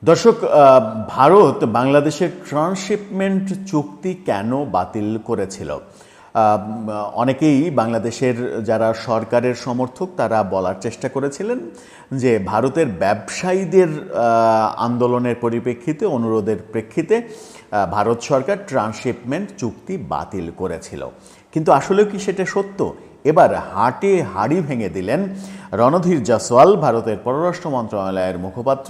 দর্শক, ভারত বাংলাদেশের ট্রান্সশিপমেন্ট চুক্তি কেন বাতিল করেছিল? অনেকেই বাংলাদেশের যারা সরকারের সমর্থক তারা বলার চেষ্টা করেছিলেন যে ভারতের ব্যবসায়ীদের আন্দোলনের পরিপ্রেক্ষিতে, অনুরোধের প্রেক্ষিতে ভারত সরকার ট্রান্সশিপমেন্ট চুক্তি বাতিল করেছিল। কিন্তু আসলেও কি সেটা সত্য? এবার হাটে হাড়ি ভেঙে দিলেন রণধীর জয়সওয়াল, ভারতের পররাষ্ট্র মন্ত্রণালয়ের মুখপাত্র।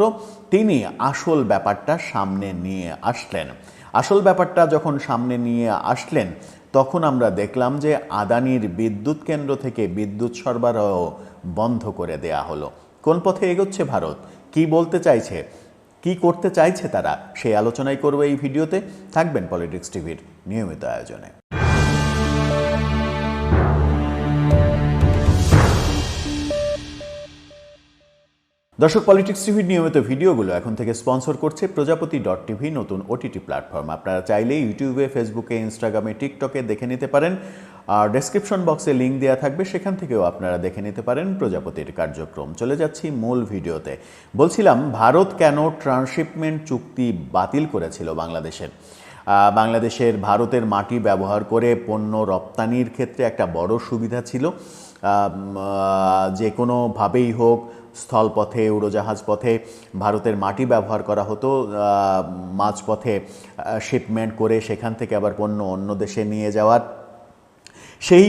তিনি আসল ব্যাপারটা সামনে নিয়ে আসলেন। আসল ব্যাপারটা যখন সামনে নিয়ে আসলেন তখন আমরা দেখলাম যে আদানির বিদ্যুৎ কেন্দ্র থেকে বিদ্যুৎ সরবরাহ বন্ধ করে দেয়া হলো। কোন পথে এগোচ্ছে ভারত? কি বলতে চাইছে, কি করতে চাইছে তারা, সেই আলোচনাই করব এই ভিডিওতে। থাকবেন পলিটিক্স টিভির নিয়মিত আয়োজনে। দর্শক, পলিটিক্স টিভির নিয়মিত ভিডিওগুলো এখন থেকে স্পন্সর করছে প্রজাপতি.টিভি, নতুন ওটিটি প্ল্যাটফর্ম। আপনারা চাইলে ইউটিউবে, ফেসবুকে, ইনস্টাগ্রামে, টিকটকে দেখে নিতে পারেন। আর ডেসক্রিপশন বক্সে লিঙ্ক দেওয়া থাকবে, সেখান থেকেও আপনারা দেখে নিতে পারেন প্রজাপতির কার্যক্রম। চলে যাচ্ছি মূল ভিডিওতে। বলছিলাম ভারত কেন ট্রান্সশিপমেন্ট চুক্তি বাতিল করেছিল বাংলাদেশের ভারতের মাটি ব্যবহার করে পণ্য রপ্তানির ক্ষেত্রে একটা বড় সুবিধা ছিল। যে কোনোভাবেই হোক, স্থলপথে, উড়োজাহাজ পথে ভারতের মাটি ব্যবহার করা হতো, মাঝপথে শিপমেন্ট করে সেখান থেকে আবার পণ্য অন্য দেশে নিয়ে যাওয়ার। সেই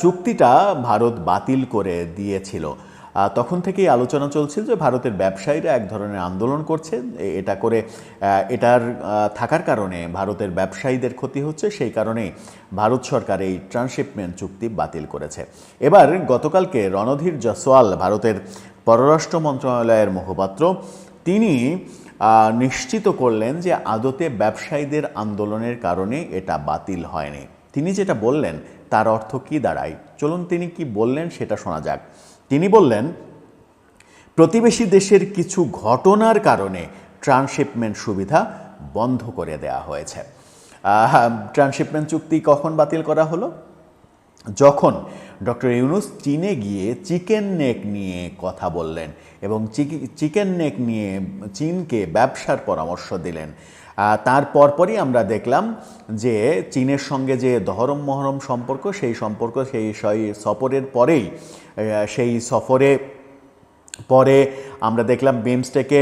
চুক্তিটা ভারত বাতিল করে দিয়েছিল। তখন থেকেই আলোচনা চলছিল যে ভারতের ব্যবসায়ীরা এক ধরনের আন্দোলন করছে, এটার থাকার কারণে ভারতের ব্যবসায়ীদের ক্ষতি হচ্ছে। সেই কারণে ভারত সরকার এই ট্রান্সশিপমেন্ট চুক্তি বাতিল করেছে। এবার গতকালকে রণধীর জয়সওয়াল, ভারতের পররাষ্ট্র মন্ত্রণালয়ের মুখপাত্র, তিনি নিশ্চিত করলেন যে আদতে ব্যবসায়ীদের আন্দোলনের কারণে এটা বাতিল হয়নি। তিনি যেটা বললেন তার অর্থ কি দাঁড়ায়, চলুন তিনি কি বললেন সেটা শোনা যাক। তিনি বললেন, প্রতিবেশী দেশের কিছু ঘটনার কারণে ট্রান্সশিপমেন্ট সুবিধা বন্ধ করে দেওয়া হয়েছে। ট্রান্সশিপমেন্ট চুক্তি কখন বাতিল করা হলো? যখন ডক্টর ইউনূস চীনে গিয়ে চিকেন নেক নিয়ে কথা বললেন এবং চিকেন নেক নিয়ে চীনকে ব্যবসার পরামর্শ দিলেন। তার পরপরই আমরা দেখলাম যে চীনের সঙ্গে যে দহরম মহরম সম্পর্ক, সেই সফরের পরেই, সেই সফরে পরে আমরা দেখলাম বিমস্টেকে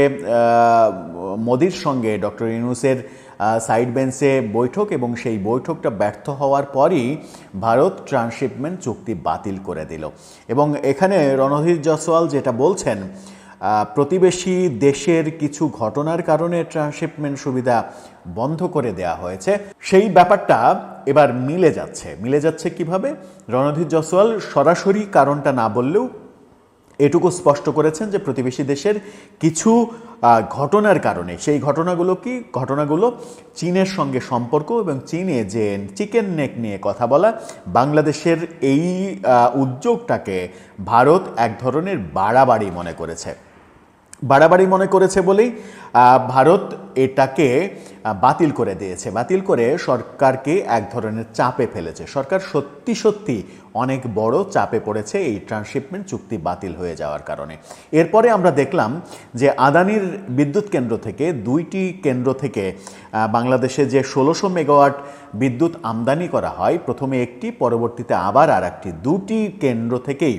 মোদির সঙ্গে ডক্টর ইউনূসের সাইড বেঞ্চে বৈঠক, এবং সেই বৈঠকটা ব্যর্থ হওয়ার পরই ভারত ট্রান্সশিপমেন্ট চুক্তি বাতিল করে দিল। এবং এখানে রণধীর জয়সওয়াল যেটা বলছেন, প্রতিবেশী দেশের কিছু ঘটনার কারণে ট্রান্সশিপমেন্ট সুবিধা বন্ধ করে দেয়া হয়েছে, সেই ব্যাপারটা এবার মিলে যাচ্ছে কিভাবে? রণধীর জয়সওয়াল সরাসরি কারণটা না বললেও এটুকু স্পষ্ট করেছেন যে প্রতিবেশী দেশের কিছু ঘটনার কারণে, সেই ঘটনাগুলো চীনের সঙ্গে সম্পর্ক এবং চীনে যে চিকেন নেক নিয়ে কথা বলা, বাংলাদেশের এই উদ্যোগটাকে ভারত এক ধরনের বাড়াবাড়ি মনে করেছে বলেই ভারত এটাকে বাতিল করে দিয়েছে। বাতিল করে সরকারকে এক ধরনের চাপে ফেলেছে। সরকার সত্যি অনেক বড় চাপে পড়েছে এই ট্রান্সশিপমেন্ট চুক্তি বাতিল হয়ে যাওয়ার কারণে। এরপরে আমরা দেখলাম যে আদানির বিদ্যুৎ কেন্দ্র থেকে, 2টি কেন্দ্র থেকে বাংলাদেশে যে 1600 মেগাওয়াট বিদ্যুৎ আমদানি করা হয়, প্রথমে একটি, পরবর্তীতে আবার আর একটি, 2টি কেন্দ্র থেকেই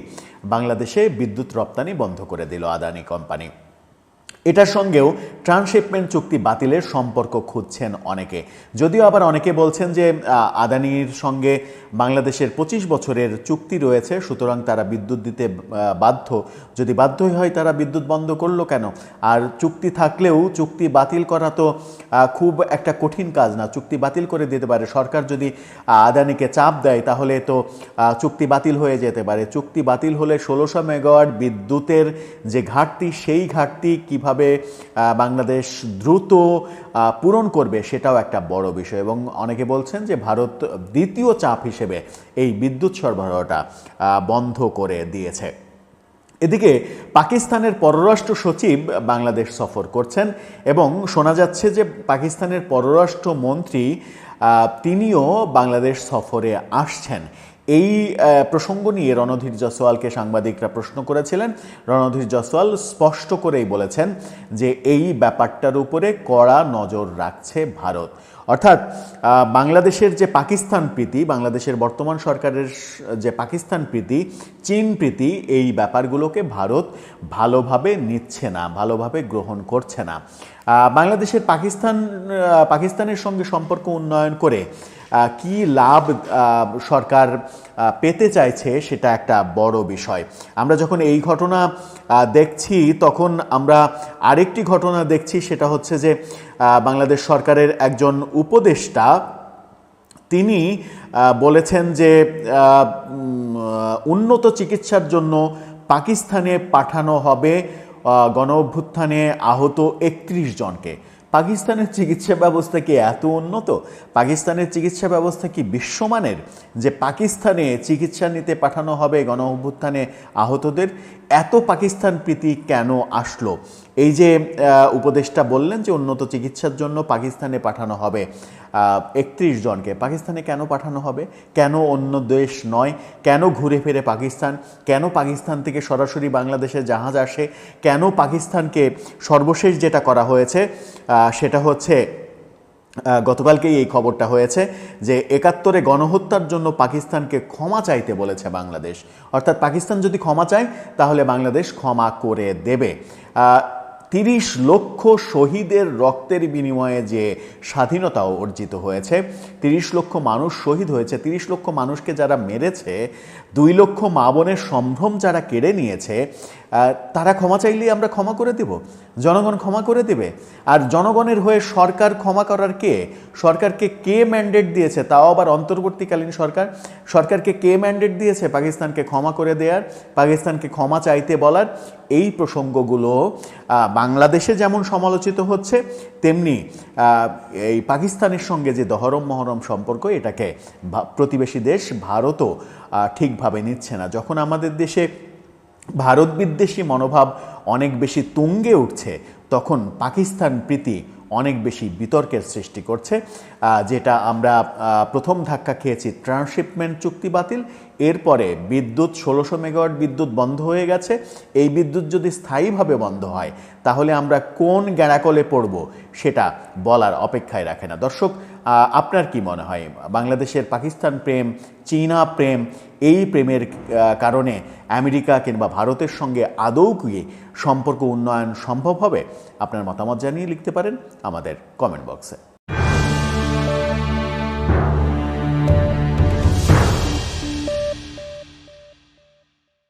বাংলাদেশে বিদ্যুৎ রপ্তানি বন্ধ করে দিল আদানি কোম্পানি। এটার সঙ্গেও ট্রান্সশিপমেন্ট চুক্তি বাতিলের সম্পর্ক খুঁজছেন অনেকে। যদিও আবার অনেকে বলছেন যে আদানির সঙ্গে বাংলাদেশের 25 বছরের চুক্তি রয়েছে, সুতরাং তারা বিদ্যুৎ দিতে বাধ্য। যদি বাধ্যই হয় তারা বিদ্যুৎ বন্ধ করলো কেন? আর চুক্তি থাকলেও চুক্তি বাতিল করা তো খুব একটা কঠিন কাজ না, চুক্তি বাতিল করে দিতে পারে। সরকার যদি আদানিকে চাপ দেয় তাহলে তো চুক্তি বাতিল হয়ে যেতে পারে। চুক্তি বাতিল হলে 1600 মেগাওয়াট বিদ্যুতের যে ঘাটতি, সেই ঘাটতি কিভাবে বাংলাদেশ দ্রুত পূরণ করবে সেটাও একটা বড় বিষয়। এবং অনেকে বলছেন যে ভারত দ্বিতীয় চাপ হিসেবে এই বিদ্যুৎ সরবরাহটা বন্ধ করে দিয়েছে। এদিকে পাকিস্তানের পররাষ্ট্র সচিব বাংলাদেশ সফর করছেন এবং শোনা যাচ্ছে যে পাকিস্তানের পররাষ্ট্রমন্ত্রী তিনিও বাংলাদেশ সফরে আসছেন। এই প্রসঙ্গ নিয়ে রণধীর জয়সওয়ালকে সাংবাদিকরা প্রশ্ন করেছিলেন। রণধীর জয়সওয়াল স্পষ্ট করেই বলেছেন যে এই ব্যাপারটার উপরে কড়া নজর রাখছে ভারত। অর্থাৎ বাংলাদেশের যে পাকিস্তান প্রীতি, বাংলাদেশের বর্তমান সরকারের যে পাকিস্তান প্রীতি, চীন প্রীতি, এই ব্যাপারগুলোকে ভারত ভালোভাবে নিচ্ছে না, ভালোভাবে গ্রহণ করছে না। বাংলাদেশের পাকিস্তানের সঙ্গে সম্পর্ক উন্নয়ন করে কি লাভ সরকার পেতে চাইছে সেটা একটা বড় বিষয়। আমরা যখন এই ঘটনা দেখছি তখন আমরা আরেকটি ঘটনা দেখছি, সেটা হচ্ছে যে বাংলাদেশ সরকারের একজন উপদেষ্টা তিনি বলেছেন যে উন্নত চিকিৎসার জন্য পাকিস্তানে পাঠানো হবে গণ অভ্যুত্থানে আহত 31 জনকে। পাকিস্তানের চিকিৎসা ব্যবস্থা কি এত উন্নত? পাকিস্তানের চিকিৎসা ব্যবস্থা কি বিশ্বমানের যে পাকিস্তানে চিকিৎসা নিতে পাঠানো হবে গণ অভ্যুত্থানে আহতদের? এত পাকিস্তান প্রীতি কেন আসলো? এই যে উপদেষ্টা বললেন যে উন্নত চিকিৎসার জন্য পাকিস্তানে পাঠানো হবে 31 জনকে, পাকিস্তানে কেন পাঠানো হবে? কেন অন্য দেশ নয়? কেন ঘুরে ফিরে পাকিস্তান? কেন পাকিস্তান থেকে সরাসরি বাংলাদেশে জাহাজ আসে? কেন পাকিস্তানকে সর্বশেষ যেটা করা হয়েছে সেটা হচ্ছে গতকালকেই এই খবরটা হয়েছে যে 71-এ গণহত্যার জন্য পাকিস্তানকে ক্ষমা চাইতে বলেছে বাংলাদেশ। অর্থাৎ পাকিস্তান যদি ক্ষমা চায় তাহলে বাংলাদেশ ক্ষমা করে দেবে। 30 লক্ষ শহীদের রক্তের বিনিময়ে যে স্বাধীনতা অর্জিত হয়েছে, 30 লক্ষ মানুষ শহীদ হয়েছে, 30 লক্ষ মানুষকে যারা মেরেছে, 2 লক্ষ মা বোনের সম্ভ্রম যারা কেড়ে নিয়েছে, তারা ক্ষমা চাইলেই আমরা ক্ষমা করে দেব? জনগণ ক্ষমা করে দেবে? আর জনগণের হয়ে সরকার ক্ষমা করার কে? সরকারকে কে ম্যান্ডেট দিয়েছে? তাও আবার অন্তর্বর্তীকালীন সরকার। সরকারকে কে ম্যান্ডেট দিয়েছে পাকিস্তানকে ক্ষমা করে দেওয়ার, পাকিস্তানকে ক্ষমা চাইতে বলার? এই প্রসঙ্গগুলো বাংলাদেশে যেমন সমালোচিত হচ্ছে, তেমনি এই পাকিস্তানের সঙ্গে যে দহরম মহরম সম্পর্ক, এটাকে প্রতিবেশী দেশ ভারতও ঠিকভাবে নিচ্ছে না। যখন আমাদের দেশে ভারত বিদ্বেষী মনোভাব অনেক বেশি তুঙ্গে উঠছে, তখন পাকিস্তান প্রীতি অনেক বেশি বিতর্কের সৃষ্টি করছে। যেটা আমরা প্রথম ধাক্কা খেয়েছি ট্রান্সশিপমেন্ট চুক্তি বাতিল, এরপরে বিদ্যুৎ 1600 মেগাওয়াট বিদ্যুৎ বন্ধ হয়ে গেছে। এই বিদ্যুৎ যদি স্থায়ীভাবে বন্ধ হয় তাহলে আমরা কোন গ্যাঁড়াকলে পড়ব সেটা বলার অপেক্ষায় রাখে না। দর্শক, আপনার কি মনে হয় বাংলাদেশের পাকিস্তান প্রেম, চীনা প্রেম, এই প্রেমের কারণে আমেরিকা কিংবা ভারতের সঙ্গে আদৌ কি সম্পর্ক উন্নয়ন সম্ভব হবে? আপনার মতামত জানিয়ে লিখতে পারেন আমাদের কমেন্ট বক্সে।